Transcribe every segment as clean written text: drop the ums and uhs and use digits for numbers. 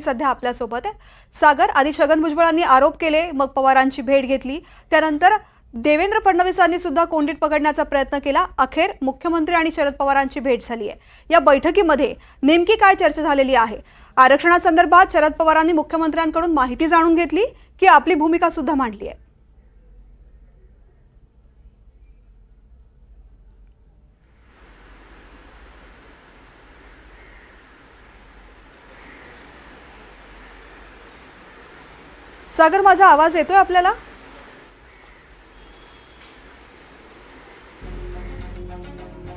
सध्या आपल्यासोबत आहे सागर। आधी छगन भुजबळांनी आरोप केले, मग पवारांची भेट घेतली, त्यानंतर देवेंद्र फडणवीसांनी सुद्धा कोंडीत पकडण्याचा प्रयत्न केला। अखेर मुख्यमंत्री आणि शरद पवारांची भेट झाली आहे। या बैठकीमध्ये नेमकी काय चर्चा झालेली आहे? आरक्षणासंदर्भात शरद पवारांनी मुख्यमंत्र्यांकडून माहिती जाणून घेतली की आपली भूमिका सुद्धा मांडली आहे? सागर, माझा आवाज येतोय आपल्याला?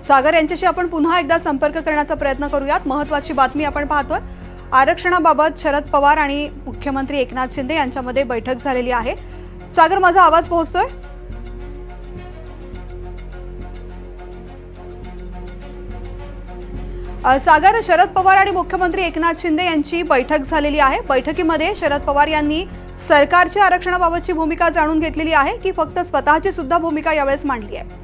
सागर यांच्याशी आपण पुन्हा एकदा संपर्क करण्याचा प्रयत्न करूयात। महत्त्वाची बातमी आपण पाहतोय, आरक्षणाबाबत शरद पवार आणि मुख्यमंत्री एकनाथ शिंदे यांच्यामध्ये बैठक झालेली आहे। सागर, माझा आवाज पोहोचतोय? सागर, शरद पवार आणि मुख्यमंत्री एकनाथ शिंदे यांची बैठक झालेली आहे। बैठकीमध्ये शरद पवार यांनी सरकारच्या आरक्षणाबाबतची भूमिका जाणून घेतलेली आहे की फक्त स्वतःची सुद्धा भूमिका यावेळेस मांडली आहे?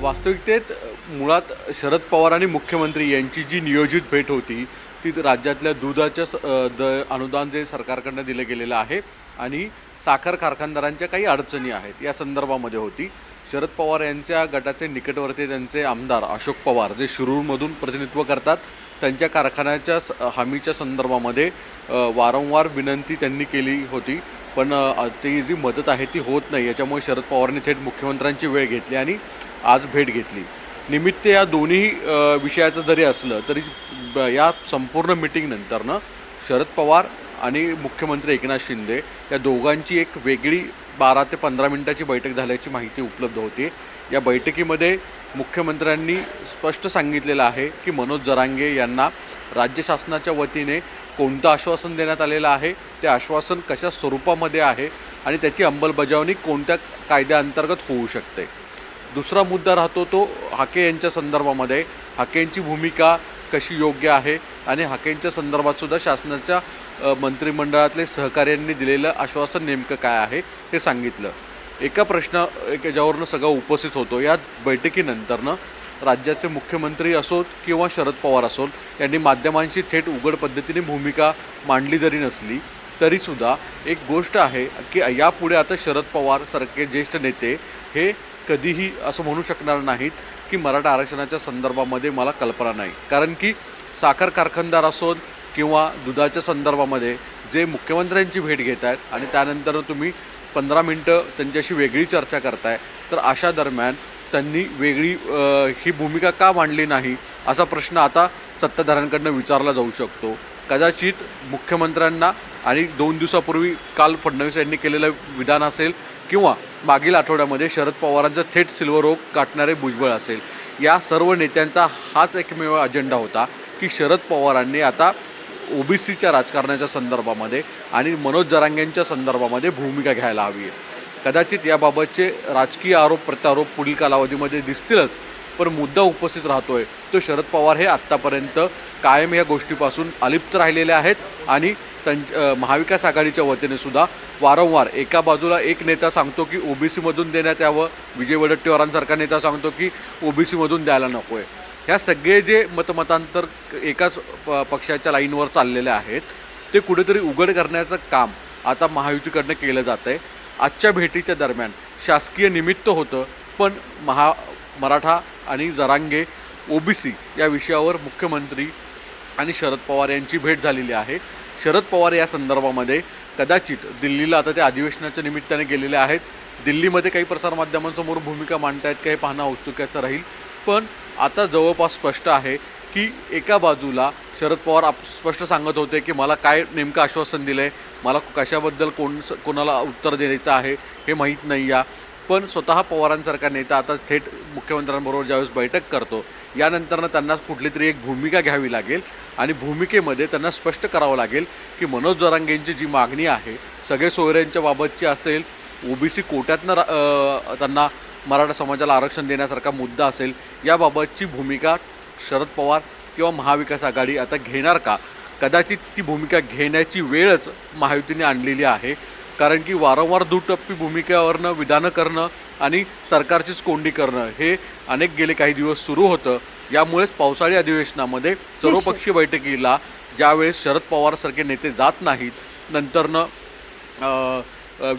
वास्तविकतेत मुळात शरद पवार आणि मुख्यमंत्री यांची जी नियोजित भेट होती ती राज्यातल्या दुधाच्या अनुदान जे सरकारकडनं दिलं गेलेलं आहे आणि साखर कारखानदारांच्या काही अडचणी आहेत या संदर्भामध्ये होती। शरद पवार यांच्या गटाचे निकटवर्ती त्यांचे आमदार अशोक पवार जे शिरूरमधून प्रतिनिधित्व करतात, त्यांच्या कारखान्याच्या हमीच्या संदर्भामध्ये वारंवार विनंती त्यांनी केली होती, पण ती जी मदत आहे ती होत नाही। याच्यामुळे शरद पवारांनी थेट मुख्यमंत्र्यांची वेळ घेतली आणि आज भेट घेतली। निमित्त या दोन्ही विषयाचं जरी असलं तरी या संपूर्ण मीटिंगनंतरनं शरद पवार आणि मुख्यमंत्री एकनाथ शिंदे या दोघांची एक वेगळी 12 ते 15 मिनिटाची बैठक झाल्याची माहिती उपलब्ध होती। या बैठकीमध्ये मुख्यमंत्र्यांनी स्पष्ट सांगितलेलं आहे की मनोज जरांगे यांना राज्य शासनाच्या वतीने कोणतं आश्वासन देण्यात आलेलं आहे, ते आश्वासन कशा स्वरूपामध्ये आहे आणि त्याची अंमलबजावणी कोणत्या कायद्याअंतर्गत होऊ शकते। दुसरा मुद्दा राहतो तो हाके यांच्या संदर्भामध्ये हाकेंची भूमिका कशी योग्य आहे आणि हाकेंच्या संदर्भात सुद्धा शासनाच्या मंत्रिमंडळातले सहकाऱ्यांनी दिलेलं आश्वासन नेमकं काय आहे हे सांगितलं। एका ज्यावरनं सगळं उपस्थित होतो, या बैठकीनंतरनं राज्याचे मुख्यमंत्री असोत किंवा शरद पवार असोत यांनी माध्यमांशी थेट उघड पद्धतीने भूमिका मांडली जरी नसली तरीसुद्धा एक गोष्ट आहे की यापुढे आता शरद पवार सारखे ज्येष्ठ नेते हे कधीही असं म्हणू शकणार नाहीत की मराठा आरक्षणाच्या संदर्भामध्ये मला कल्पना नाही, कारण की साखर कारखानदार असोत किंवा दुधाच्या संदर्भामध्ये जे मुख्यमंत्र्यांची भेट घेत आहेत आणि त्यानंतर तुम्ही 15 मिनटं त्यांच्याशी वेगळी चर्चा करताय, तर अशा दरम्यान त्यांनी वेगळी ही भूमिका का मांडली नाही असा प्रश्न आता सत्ताधाऱ्यांकडनं विचारला जाऊ शकतो। कदाचित मुख्यमंत्र्यांना आणि 2 दिवसापूर्वी काल फडणवीस यांनी केलेलं विधान असेल किंवा मागील आठवड्यामध्ये शरद पवारांचा थेट सिल्वर ओक गाठणारे भुजबळ असेल, या सर्व नेत्यांचा हाच एकमेव अजेंडा होता की शरद पवारांनी आता ओबीसीच्या राजकारणाच्या संदर्भामध्ये आणि मनोज जरांगेंच्या संदर्भामध्ये भूमिका घ्यायला हवी आहे। कदाचित याबाबतचे राजकीय आरोप प्रत्यारोप पुढील कालावधीमध्ये दिसतीलच, पण मुद्दा उपस्थित राहतोय तो शरद पवार हे आत्तापर्यंत कायम या गोष्टीपासून अलिप्त राहिलेले आहेत आणि महाविकास आघाडीच्या वतीने सुद्धा वारंवार एका बाजूला एक नेता सांगतो की ओबीसीमधून देण्यात यावं, विजय वडेट्टीवारांसारखा नेता सांगतो की ओबीसीमधून द्यायला नको आहे। ह्या सगळे जे मतमतांतर एकाच पक्षाच्या लाईनवर चाललेले आहेत ते कुठेतरी उघड करण्याचं काम आता महायुतीकडनं केलं जात आहे। आजच्या भेटीच्या दरम्यान शासकीय निमित्त होतं, पण मराठा आणि जरांगे ओबीसी या विषयावर मुख्यमंत्री आणि शरद पवार यांची भेट झालेली आहे। शरद पवार या संदर्भामध्ये कदाचित दिल्लीला आता ते अधिवेशनाच्या निमित्ताने गेलेले आहेत, दिल्लीमध्ये काही प्रसारमाध्यमांसमोर भूमिका मांडतायत काही पाहणं औत्सुक्याचं राहील, पण आता जवळपास स्पष्ट आहे की एका बाजूला शरद पवार स्पष्ट सांगत होते की मला काय नेमकं आश्वासन दिलं आहे, मला कशाबद्दल कोणाला उत्तर द्यायचं आहे हे माहीत नाही या, पण स्वतः पवारांसारखा नेता आता थेट मुख्यमंत्र्यांबरोबर ज्यावेळेस बैठक करतो यानंतरनं त्यांना कुठली तरी एक भूमिका घ्यावी लागेल आणि भूमिकेमध्ये त्यांना स्पष्ट करावं लागेल की मनोज जरांगेंची जी मागणी आहे सगळे सोयऱ्यांच्या बाबतची असेल, ओबीसी कोट्यातनं त्यांना मराठा समाजाला आरक्षण देण्यासारखा मुद्दा असेल, याबाबतची भूमिका शरद पवार किंवा महाविकास आघाडी आता घेणार का? कदाचित ती भूमिका घेण्याची वेळच महायुतीने आणलेली आहे, कारण की वारंवार दुटप्पी भूमिकेवरनं विधानं करणं आणि सरकारचीच कोंडी करणं हे गेले काही दिवस सुरू होतं. यामुळेच पावसाळी अधिवेशनामध्ये सर्वपक्षीय बैठकीला ज्यावेळेस शरद पवारसारखे नेते जात नाहीत, नंतरनं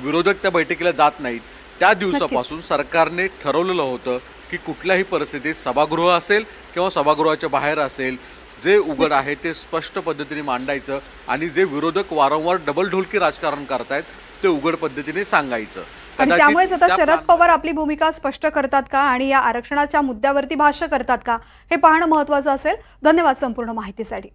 विरोधक त्या बैठकीला जात नाहीत, त्या दिवसापासून सरकारने ठरवलेलं होतं की कुठल्याही परिस्थितीत सभागृह असेल किंवा सभागृहाच्या बाहेर असेल, जे उघड आहे ते स्पष्ट पद्धतीने मांडायचं आणि जे विरोधक वारंवार डबल ढोलकी राजकारण करतायत ते उघड पद्धतीने सांगायचं. आणि त्यामुळेच आता शरद पवार आपली भूमिका स्पष्ट करतात का आणि या आरक्षणाच्या मुद्द्यावरती भाष्य करतात का, हे पाहणं महत्त्वाचं असेल. धन्यवाद संपूर्ण माहितीसाठी.